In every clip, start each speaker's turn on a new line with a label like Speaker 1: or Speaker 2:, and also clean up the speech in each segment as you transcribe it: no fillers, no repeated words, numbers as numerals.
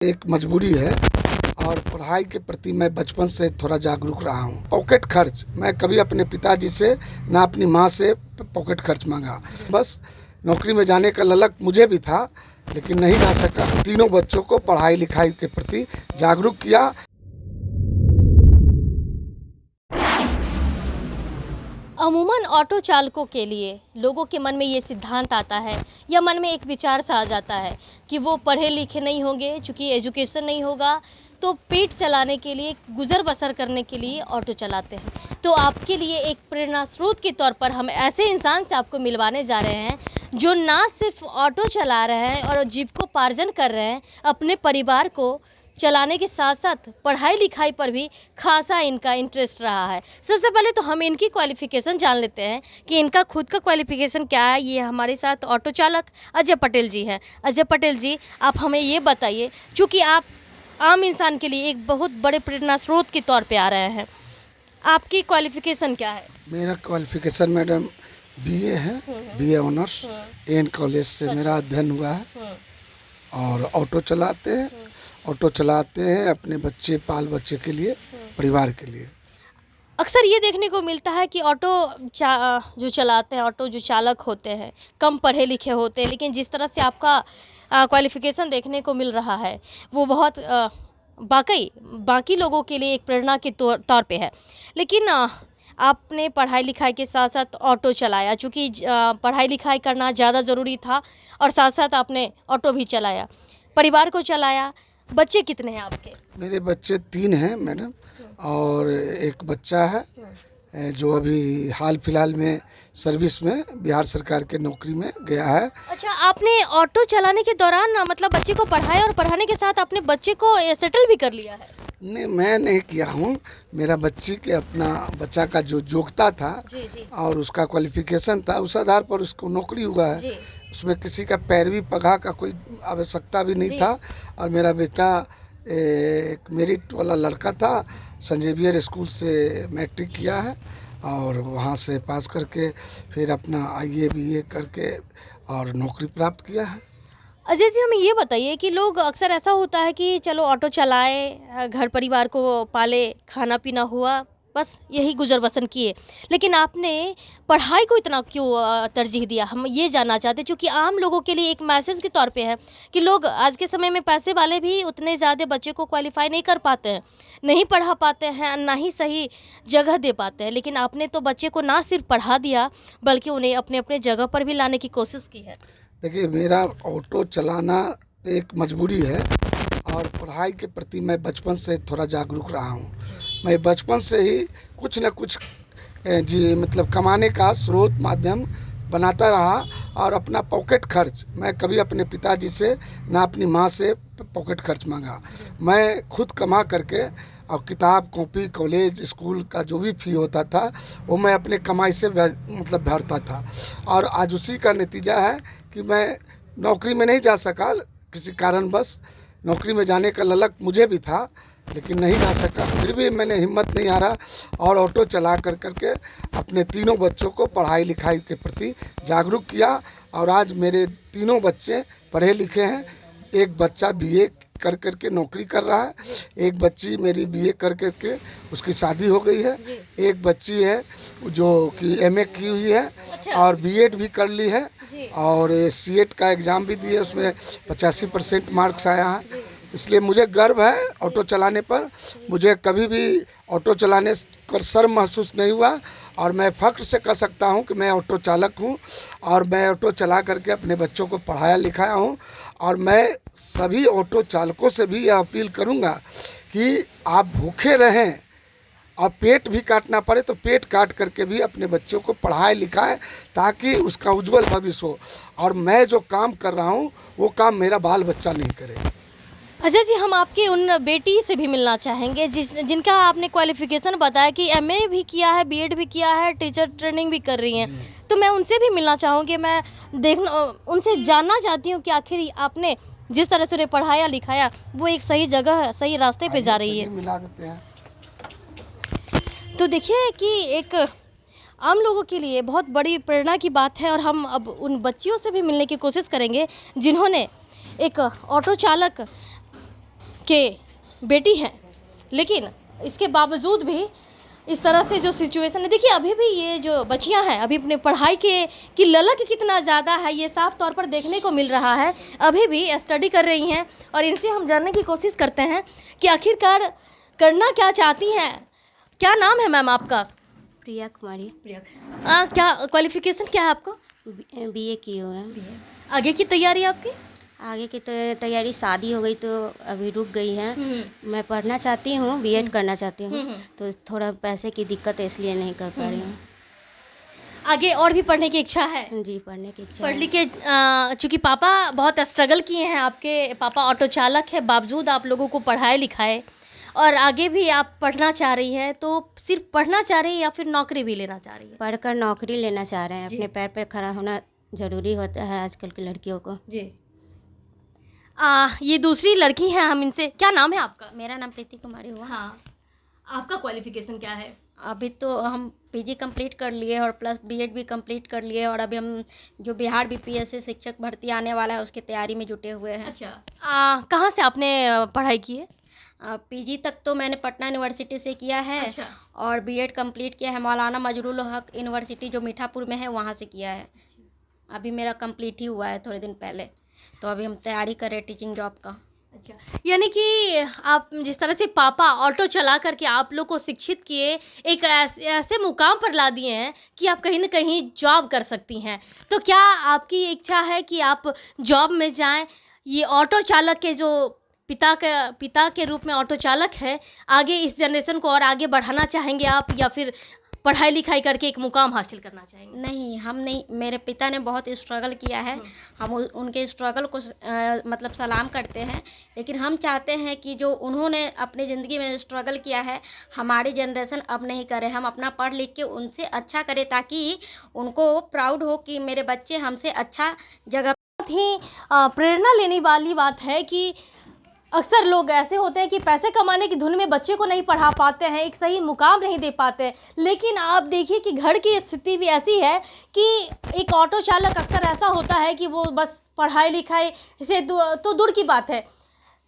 Speaker 1: एक मजबूरी है और पढ़ाई के प्रति मैं बचपन से थोड़ा जागरूक रहा हूँ। पॉकेट खर्च मैं कभी अपने पिताजी से ना अपनी माँ से पॉकेट खर्च मांगा। बस नौकरी में जाने का ललक मुझे भी था, लेकिन नहीं जा सका। तीनों बच्चों को पढ़ाई लिखाई के प्रति जागरूक किया।
Speaker 2: अमूमन ऑटो चालकों के लिए लोगों के मन में ये सिद्धांत आता है या मन में एक विचार सा आ जाता है कि वो पढ़े लिखे नहीं होंगे, चूँकि एजुकेशन नहीं होगा तो पेट चलाने के लिए, गुजर बसर करने के लिए ऑटो चलाते हैं। तो आपके लिए एक प्रेरणा स्रोत के तौर पर हम ऐसे इंसान से आपको मिलवाने जा रहे हैं जो ना सिर्फ ऑटो चला रहे हैं और जीविकोपार्जन कर रहे हैं, अपने परिवार को चलाने के साथ साथ पढ़ाई लिखाई पर भी खासा इनका इंटरेस्ट रहा है। सबसे पहले तो हम इनकी क्वालिफ़िकेशन जान लेते हैं कि इनका खुद का क्वालिफ़िकेशन क्या है। ये हमारे साथ ऑटो चालक अजय पटेल जी हैं। अजय पटेल जी, आप हमें ये बताइए, चूँकि आप आम इंसान के लिए एक बहुत बड़े प्रेरणा स्रोत के तौर पे आ रहे हैं, आपकी क्वालिफ़िकेशन क्या है?
Speaker 1: मेरा क्वालिफिकेशन मैडम बीए है, बीए ऑनर्स एन कॉलेज से मेरा अध्ययन हुआ है। और ऑटो चलाते हैं अपने बच्चे बच्चे के लिए, परिवार के लिए।
Speaker 2: अक्सर ये देखने को मिलता है कि जो चलाते हैं, ऑटो जो चालक होते हैं, कम पढ़े लिखे होते हैं, लेकिन जिस तरह से आपका क्वालिफ़िकेशन देखने को मिल रहा है वो बहुत वाकई बाकी लोगों के लिए एक प्रेरणा के तौर पे है। लेकिन आपने पढ़ाई लिखाई के साथ साथ ऑटो चलाया, चूँकि पढ़ाई लिखाई करना ज़्यादा ज़रूरी था और साथ साथ आपने ऑटो भी चलाया, परिवार को चलाया। बच्चे कितने हैं आपके?
Speaker 1: मेरे बच्चे 3 हैं मैडम, और एक बच्चा है जो अभी हाल फिलहाल में सर्विस में बिहार सरकार के नौकरी में गया है।
Speaker 2: अच्छा, आपने ऑटो चलाने के दौरान मतलब बच्चे को पढ़ाया और पढ़ाने के साथ आपने बच्चे को सेटल भी कर लिया है?
Speaker 1: नहीं, मैं नहीं किया हूँ। मेरा बच्चा का जो योग्यता था
Speaker 2: जी।
Speaker 1: और उसका क्वालिफिकेशन था, उस आधार पर उसको नौकरी हुआ है।
Speaker 2: जी।
Speaker 1: उसमें किसी का पैरवी पगाह का कोई आवश्यकता भी नहीं था। और मेरा बेटा एक मेरिट वाला लड़का था, संजेवियर स्कूल से मैट्रिक किया है और वहाँ से पास करके फिर अपना आईए बीए करके और नौकरी प्राप्त किया है।
Speaker 2: अजय जी, हमें ये बताइए कि लोग अक्सर ऐसा होता है कि चलो ऑटो चलाए, घर परिवार को पाले, खाना पीना हुआ, बस यही गुजर बसर किए, लेकिन आपने पढ़ाई को इतना क्यों तरजीह दिया? हम ये जानना चाहते हैं, क्योंकि आम लोगों के लिए एक मैसेज के तौर पे है कि लोग आज के समय में पैसे वाले भी उतने ज़्यादा बच्चे को क्वालिफाई नहीं कर पाते हैं, नहीं पढ़ा पाते हैं, ना ही सही जगह दे पाते हैं। लेकिन आपने तो बच्चे को ना सिर्फ पढ़ा दिया बल्कि उन्हें अपने अपने जगह पर भी लाने की कोशिश की है।
Speaker 1: देखिए, मेरा ऑटो चलाना एक मजबूरी है और पढ़ाई के प्रति मैं बचपन से थोड़ा जागरूक रहा हूँ। मैं बचपन से ही कुछ न कुछ मतलब कमाने का स्रोत माध्यम बनाता रहा और अपना पॉकेट खर्च मैं कभी अपने पिताजी से ना अपनी माँ से पॉकेट खर्च मांगा। मैं खुद कमा करके और किताब कॉपी कॉलेज स्कूल का जो भी फ़ी होता था वो मैं अपने कमाई से मतलब भरता था। और आज उसी का नतीजा है कि मैं नौकरी में नहीं जा सका। किसी कारणवश नौकरी में जाने का ललक मुझे भी था, लेकिन नहीं जा सका। फिर भी मैंने हिम्मत नहीं हारा और ऑटो चला करके अपने तीनों बच्चों को पढ़ाई लिखाई के प्रति जागरूक किया। और आज मेरे तीनों बच्चे पढ़े लिखे हैं। एक बच्चा बीए करके नौकरी कर रहा है, एक बच्ची मेरी बीए करके उसकी शादी हो गई है, एक बच्ची है जो कि एमए की हुई है और बीएड भी कर ली है और सीएट का एग्ज़ाम भी दिए, उसमें 85% मार्क्स आया है। इसलिए मुझे गर्व है ऑटो चलाने पर। मुझे कभी भी ऑटो चलाने पर शर्म महसूस नहीं हुआ और मैं फ़ख्र से कह सकता हूँ कि मैं ऑटो चालक हूँ और मैं ऑटो चला करके अपने बच्चों को पढ़ाया लिखाया हूँ। और मैं सभी ऑटो चालकों से भी यह अपील करूँगा कि आप भूखे रहें और पेट भी काटना पड़े तो पेट काट करके भी अपने बच्चों को पढ़ाए लिखाएं ताकि उसका उज्जवल भविष्य हो। और मैं जो काम कर रहा हूँ वो काम मेरा बाल बच्चा नहीं करे।
Speaker 2: अजय जी, हम आपकी उन बेटी से भी मिलना चाहेंगे जिनका आपने क्वालिफ़िकेशन बताया कि एमए भी किया है, बीएड भी किया है, टीचर ट्रेनिंग भी कर रही हैं, तो मैं उनसे भी मिलना चाहूँगी। मैं उनसे जानना चाहती हूँ कि आखिर आपने जिस तरह से उन्हें पढ़ाया लिखाया वो एक सही जगह, सही रास्ते पे जा रही है।
Speaker 1: मिला देते हैं।
Speaker 2: तो देखिए कि एक आम लोगों के लिए बहुत बड़ी प्रेरणा की बात है और हम अब उन बच्चियों से भी मिलने की कोशिश करेंगे जिन्होंने एक ऑटो चालक के बेटी हैं, लेकिन इसके बावजूद भी इस तरह से जो सिचुएशन है, देखिए अभी भी ये जो बच्चियां हैं अभी अपने पढ़ाई की ललक कितना ज़्यादा है ये साफ तौर पर देखने को मिल रहा है। अभी भी स्टडी कर रही हैं और इनसे हम जानने की कोशिश करते हैं कि आखिरकार करना क्या चाहती हैं। क्या नाम है मैम आपका?
Speaker 3: प्रिया कुमारी।
Speaker 2: प्रिया। क्या क्वालिफिकेशन क्या है आपको?
Speaker 3: बीए किए हुए हैं।
Speaker 2: आगे की तैयारी आपकी?
Speaker 3: आगे की तो तैयारी, शादी हो गई तो अभी रुक गई है। मैं पढ़ना चाहती हूँ, बीएड करना चाहती हूँ, तो थोड़ा पैसे की दिक्कत है इसलिए नहीं कर पा रही हूँ।
Speaker 2: आगे और भी पढ़ने की इच्छा है?
Speaker 3: जी, पढ़ने की इच्छा
Speaker 2: पढ़
Speaker 3: है।
Speaker 2: लिख के चूँकि पापा बहुत स्ट्रगल किए हैं, आपके पापा ऑटो चालक है, बावजूद आप लोगों को पढ़ाए लिखाए और आगे भी आप पढ़ना चाह रही हैं, तो सिर्फ पढ़ना चाह रही हैं या फिर नौकरी भी लेना चाह रही हैं?
Speaker 3: पढ़कर नौकरी लेना चाह रहे हैं। अपने पैर पर खड़ा होना ज़रूरी होता है आजकल की लड़कियों को।
Speaker 2: जी। ये दूसरी लड़की हैं, हम इनसे, क्या नाम है आपका?
Speaker 3: मेरा नाम प्रीति कुमारी हुआ।
Speaker 2: हाँ, आपका क्वालिफिकेशन क्या है?
Speaker 3: अभी तो हम पीजी कंप्लीट कर लिए और प्लस बीएड भी कंप्लीट कर लिए और अभी हम जो बिहार बीपीएससी शिक्षक भर्ती आने वाला है उसकी तैयारी में जुटे हुए हैं।
Speaker 2: अच्छा, कहाँ से आपने पढ़ाई की है?
Speaker 3: पीजी तक तो मैंने पटना यूनिवर्सिटी से किया है।
Speaker 2: अच्छा।
Speaker 3: और बीएड कंप्लीट किया है मौलाना मजरूल हक यूनिवर्सिटी जो मीठापुर में है, वहाँ से किया है। अभी मेरा कंप्लीट ही हुआ है थोड़े दिन पहले, तो अभी हम तैयारी कर रहे हैं टीचिंग जॉब का।
Speaker 2: अच्छा, यानी कि आप जिस तरह से पापा ऑटो चला करके आप लोग को शिक्षित किए, एक ऐसे मुकाम पर ला दिए हैं कि आप कहीं ना कहीं जॉब कर सकती हैं, तो क्या आपकी इच्छा है कि आप जॉब में जाएं? ये ऑटो चालक के जो पिता के रूप में ऑटो चालक है, आगे इस जनरेशन को और आगे बढ़ाना चाहेंगे आप, या फिर पढ़ाई लिखाई करके एक मुकाम हासिल करना चाहेंगे?
Speaker 3: नहीं, हम नहीं। मेरे पिता ने बहुत स्ट्रगल किया है, हम उनके स्ट्रगल को मतलब सलाम करते हैं, लेकिन हम चाहते हैं कि जो उन्होंने अपनी ज़िंदगी में स्ट्रगल किया है हमारी जनरेशन अब नहीं करे। हम अपना पढ़ लिख के उनसे अच्छा करें ताकि उनको प्राउड हो कि मेरे बच्चे हमसे अच्छा जगह।
Speaker 2: बहुत ही प्रेरणा लेने वाली बात है कि अक्सर लोग ऐसे होते हैं कि पैसे कमाने की धुन में बच्चे को नहीं पढ़ा पाते हैं, एक सही मुकाम नहीं दे पाते। लेकिन आप देखिए कि घर की स्थिति भी ऐसी है कि एक ऑटो चालक अक्सर ऐसा होता है कि वो बस पढ़ाई लिखाई से तो दूर की बात है,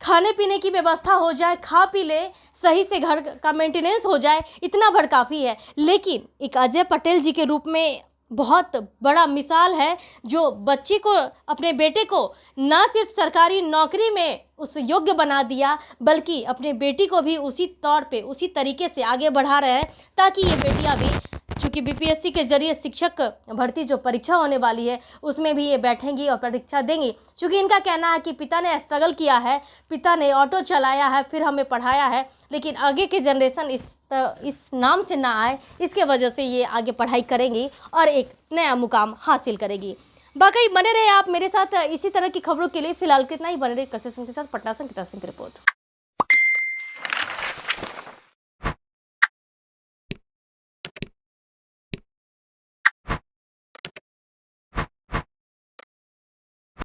Speaker 2: खाने पीने की व्यवस्था हो जाए, खा पी ले, सही से घर का मेंटेनेंस हो जाए, इतना भर काफ़ी है। लेकिन एक अजय पटेल जी के रूप में बहुत बड़ा मिसाल है, जो बच्ची को, अपने बेटे को ना सिर्फ सरकारी नौकरी में उस योग्य बना दिया, बल्कि अपने बेटी को भी उसी तौर पे, उसी तरीके से आगे बढ़ा रहे हैं, ताकि ये बेटियां भी, चूँकि बीपीएससी के ज़रिए शिक्षक भर्ती जो परीक्षा होने वाली है उसमें भी ये बैठेंगी और परीक्षा देंगी। चूँकि इनका कहना है कि पिता ने स्ट्रगल किया है, पिता ने ऑटो चलाया है, फिर हमें पढ़ाया है, लेकिन आगे की जनरेशन इस नाम से ना आए, इसके वजह से ये आगे पढ़ाई करेंगी और एक नया मुकाम हासिल करेगी। बाकी बने रहे आप मेरे साथ इसी तरह की खबरों के लिए। फिलहाल कितना ही बने रहे कशिश के साथ। पटना से गीता सिंह की रिपोर्ट।